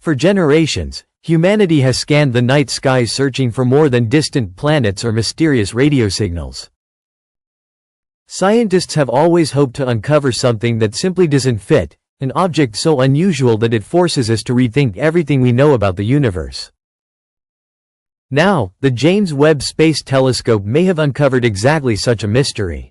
For generations, humanity has scanned the night skies searching for more than distant planets or mysterious radio signals. Scientists have always hoped to uncover something that simply doesn't fit, an object so unusual that it forces us to rethink everything we know about the universe. Now, the James Webb Space Telescope may have uncovered exactly such a mystery.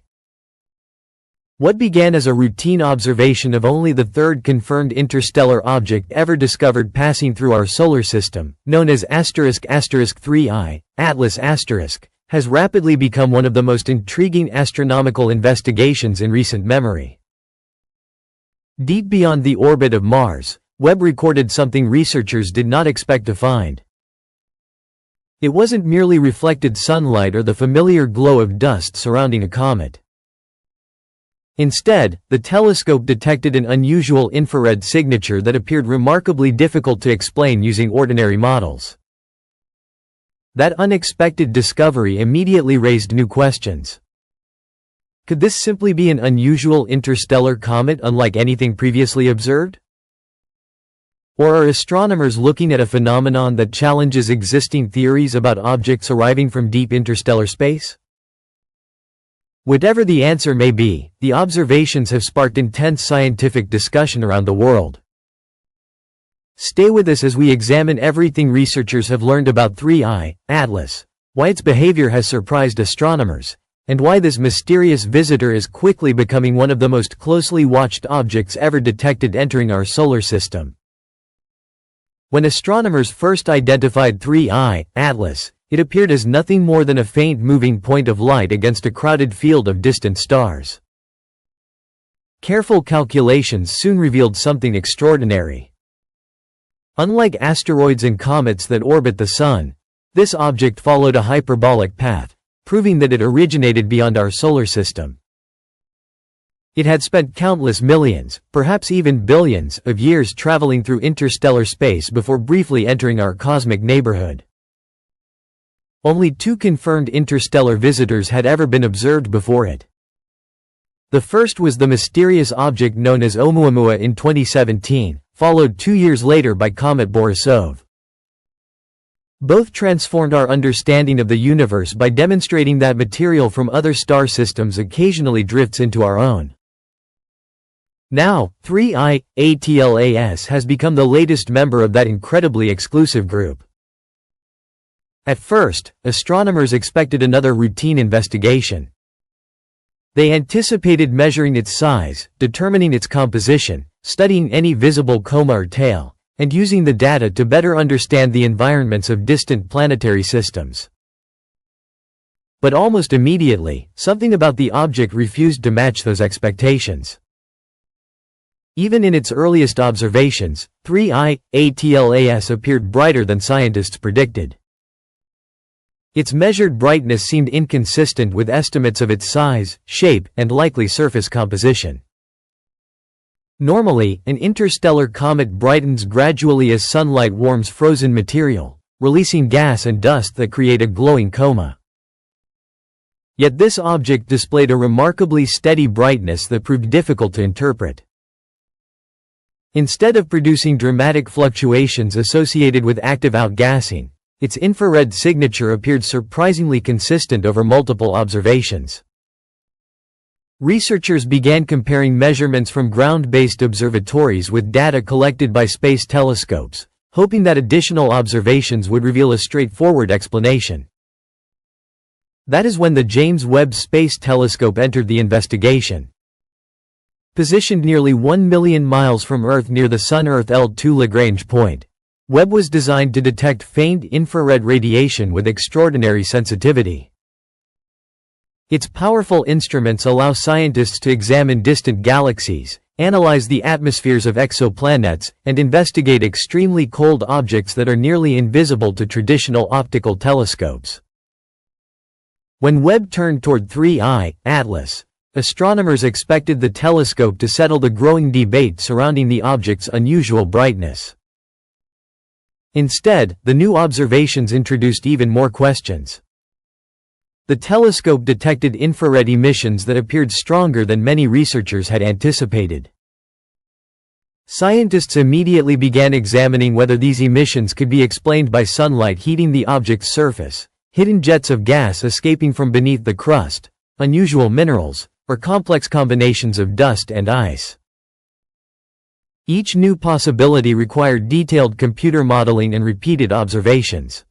What began as a routine observation of only the third confirmed interstellar object ever discovered passing through our solar system, known as **3I, Atlas**, has rapidly become one of the most intriguing astronomical investigations in recent memory. Deep beyond the orbit of Mars, Webb recorded something researchers did not expect to find. It wasn't merely reflected sunlight or the familiar glow of dust surrounding a comet. Instead, the telescope detected an unusual infrared signature that appeared remarkably difficult to explain using ordinary models. That unexpected discovery immediately raised new questions. Could this simply be an unusual interstellar comet unlike anything previously observed? Or are astronomers looking at a phenomenon that challenges existing theories about objects arriving from deep interstellar space? Whatever the answer may be, the observations have sparked intense scientific discussion around the world. Stay with us as we examine everything researchers have learned about 3I, Atlas, why its behavior has surprised astronomers, and why this mysterious visitor is quickly becoming one of the most closely watched objects ever detected entering our solar system. When astronomers first identified 3I, Atlas, it appeared as nothing more than a faint moving point of light against a crowded field of distant stars. Careful calculations soon revealed something extraordinary. Unlike asteroids and comets that orbit the Sun, this object followed a hyperbolic path, proving that it originated beyond our solar system. It had spent countless millions, perhaps even billions, of years traveling through interstellar space before briefly entering our cosmic neighborhood. Only 2 confirmed interstellar visitors had ever been observed before it. The first was the mysterious object known as Oumuamua in 2017, followed 2 years later by comet Borisov. Both transformed our understanding of the universe by demonstrating that material from other star systems occasionally drifts into our own. Now, 3I, ATLAS has become the latest member of that incredibly exclusive group. At first, astronomers expected another routine investigation. They anticipated measuring its size, determining its composition, studying any visible coma or tail, and using the data to better understand the environments of distant planetary systems. But almost immediately, something about the object refused to match those expectations. Even in its earliest observations, 3I, ATLAS appeared brighter than scientists predicted. Its measured brightness seemed inconsistent with estimates of its size, shape, and likely surface composition. Normally, an interstellar comet brightens gradually as sunlight warms frozen material, releasing gas and dust that create a glowing coma. Yet this object displayed a remarkably steady brightness that proved difficult to interpret. Instead of producing dramatic fluctuations associated with active outgassing, its infrared signature appeared surprisingly consistent over multiple observations. Researchers began comparing measurements from ground-based observatories with data collected by space telescopes, hoping that additional observations would reveal a straightforward explanation. That is when the James Webb Space Telescope entered the investigation. Positioned nearly 1 million miles from Earth near the Sun-Earth L2 Lagrange point, Webb was designed to detect faint infrared radiation with extraordinary sensitivity. Its powerful instruments allow scientists to examine distant galaxies, analyze the atmospheres of exoplanets, and investigate extremely cold objects that are nearly invisible to traditional optical telescopes. When Webb turned toward 3I, Atlas, astronomers expected the telescope to settle the growing debate surrounding the object's unusual brightness. Instead, the new observations introduced even more questions. The telescope detected infrared emissions that appeared stronger than many researchers had anticipated. Scientists immediately began examining whether these emissions could be explained by sunlight heating the object's surface, hidden jets of gas escaping from beneath the crust, unusual minerals, or complex combinations of dust and ice. Each new possibility required detailed computer modeling and repeated observations.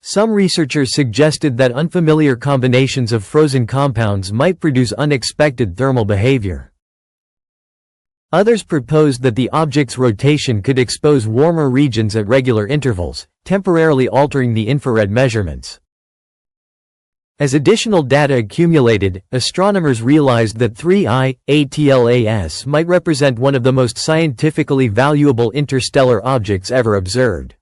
Some researchers suggested that unfamiliar combinations of frozen compounds might produce unexpected thermal behavior. Others proposed that the object's rotation could expose warmer regions at regular intervals, temporarily altering the infrared measurements. As additional data accumulated, astronomers realized that 3I ATLAS might represent one of the most scientifically valuable interstellar objects ever observed.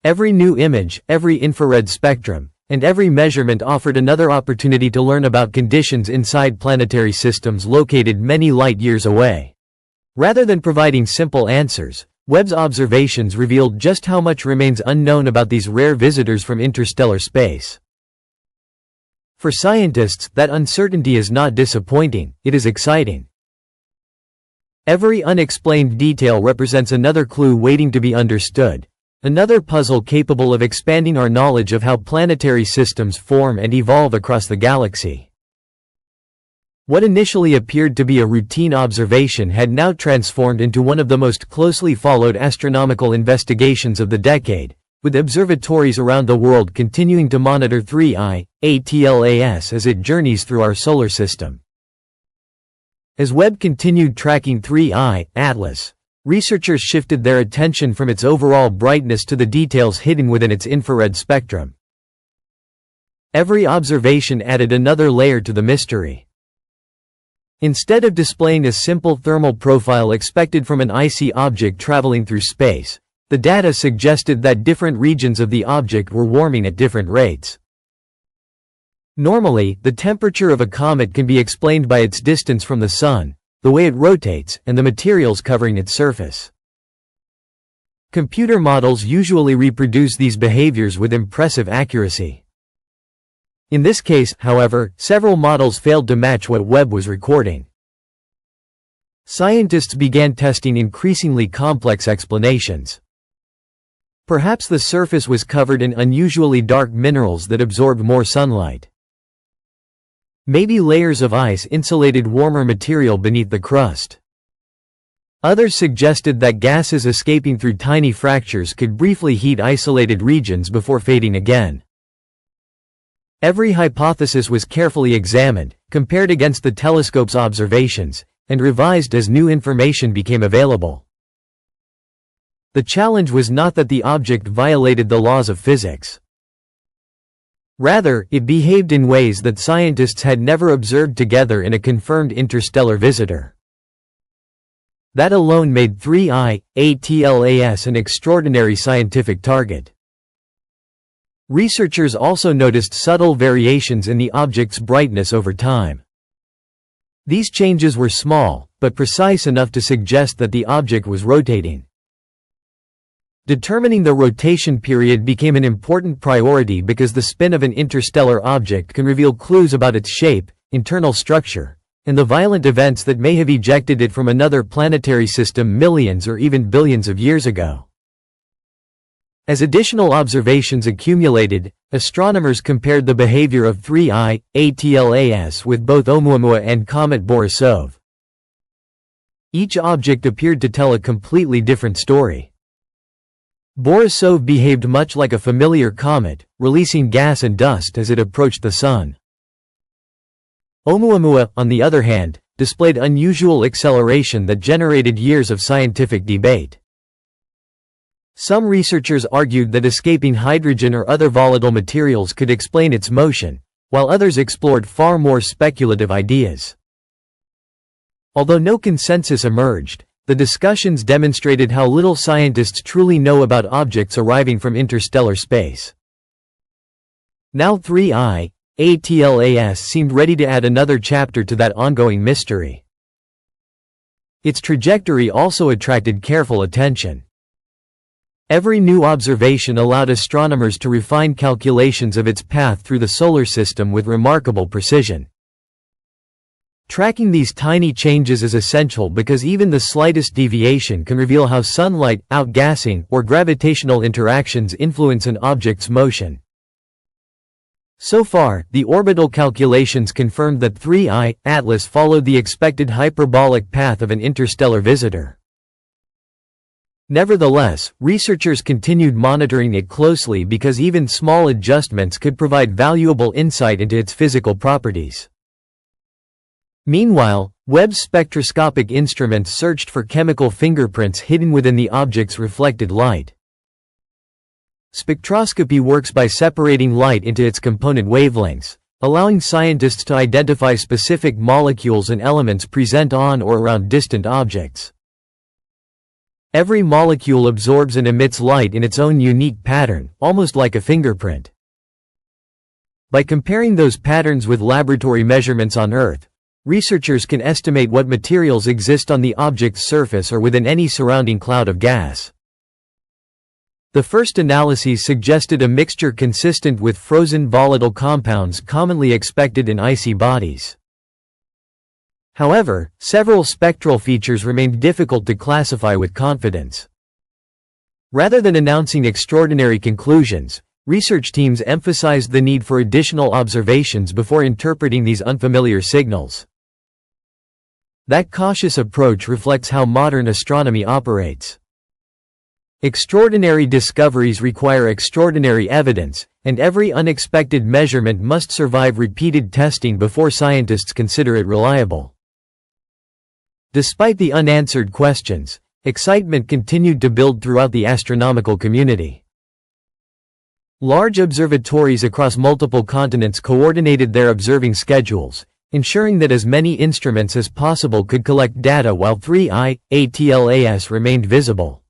Every new image, every infrared spectrum, and every measurement offered another opportunity to learn about conditions inside planetary systems located many light-years away. Rather than providing simple answers, Webb's observations revealed just how much remains unknown about these rare visitors from interstellar space. For scientists, that uncertainty is not disappointing, it is exciting. Every unexplained detail represents another clue waiting to be understood. Another puzzle capable of expanding our knowledge of how planetary systems form and evolve across the galaxy. What initially appeared to be a routine observation had now transformed into one of the most closely followed astronomical investigations of the decade, with observatories around the world continuing to monitor 3I ATLAS as it journeys through our solar system. As Webb continued tracking 3I Atlas, researchers shifted their attention from its overall brightness to the details hidden within its infrared spectrum. Every observation added another layer to the mystery. Instead of displaying a simple thermal profile expected from an icy object traveling through space, the data suggested that different regions of the object were warming at different rates. Normally, the temperature of a comet can be explained by its distance from the Sun, the way it rotates, and the materials covering its surface. Computer models usually reproduce these behaviors with impressive accuracy. In this case, however, several models failed to match what Webb was recording. Scientists began testing increasingly complex explanations. Perhaps the surface was covered in unusually dark minerals that absorbed more sunlight. Maybe layers of ice insulated warmer material beneath the crust. Others suggested that gases escaping through tiny fractures could briefly heat isolated regions before fading again. Every hypothesis was carefully examined, compared against the telescope's observations, and revised as new information became available. The challenge was not that the object violated the laws of physics. Rather, it behaved in ways that scientists had never observed together in a confirmed interstellar visitor. That alone made 3I ATLAS an extraordinary scientific target. Researchers also noticed subtle variations in the object's brightness over time. These changes were small, but precise enough to suggest that the object was rotating. Determining the rotation period became an important priority because the spin of an interstellar object can reveal clues about its shape, internal structure, and the violent events that may have ejected it from another planetary system millions or even billions of years ago. As additional observations accumulated, astronomers compared the behavior of 3I ATLAS with both Oumuamua and comet Borisov. Each object appeared to tell a completely different story. Borisov behaved much like a familiar comet, releasing gas and dust as it approached the Sun. Oumuamua, on the other hand, displayed unusual acceleration that generated years of scientific debate. Some researchers argued that escaping hydrogen or other volatile materials could explain its motion, while others explored far more speculative ideas. Although no consensus emerged, the discussions demonstrated how little scientists truly know about objects arriving from interstellar space. Now 3I ATLAS seemed ready to add another chapter to that ongoing mystery. Its trajectory also attracted careful attention. Every new observation allowed astronomers to refine calculations of its path through the solar system with remarkable precision. Tracking these tiny changes is essential because even the slightest deviation can reveal how sunlight, outgassing, or gravitational interactions influence an object's motion. So far, the orbital calculations confirmed that 3I, Atlas followed the expected hyperbolic path of an interstellar visitor. Nevertheless, researchers continued monitoring it closely because even small adjustments could provide valuable insight into its physical properties. Meanwhile, Webb's spectroscopic instruments searched for chemical fingerprints hidden within the object's reflected light. Spectroscopy works by separating light into its component wavelengths, allowing scientists to identify specific molecules and elements present on or around distant objects. Every molecule absorbs and emits light in its own unique pattern, almost like a fingerprint. By comparing those patterns with laboratory measurements on Earth, researchers can estimate what materials exist on the object's surface or within any surrounding cloud of gas. The first analyses suggested a mixture consistent with frozen volatile compounds commonly expected in icy bodies. However, several spectral features remained difficult to classify with confidence. Rather than announcing extraordinary conclusions, research teams emphasized the need for additional observations before interpreting these unfamiliar signals. That cautious approach reflects how modern astronomy operates. Extraordinary discoveries require extraordinary evidence, and every unexpected measurement must survive repeated testing before scientists consider it reliable. Despite the unanswered questions, excitement continued to build throughout the astronomical community. Large observatories across multiple continents coordinated their observing schedules, ensuring that as many instruments as possible could collect data while 3I, ATLAS remained visible.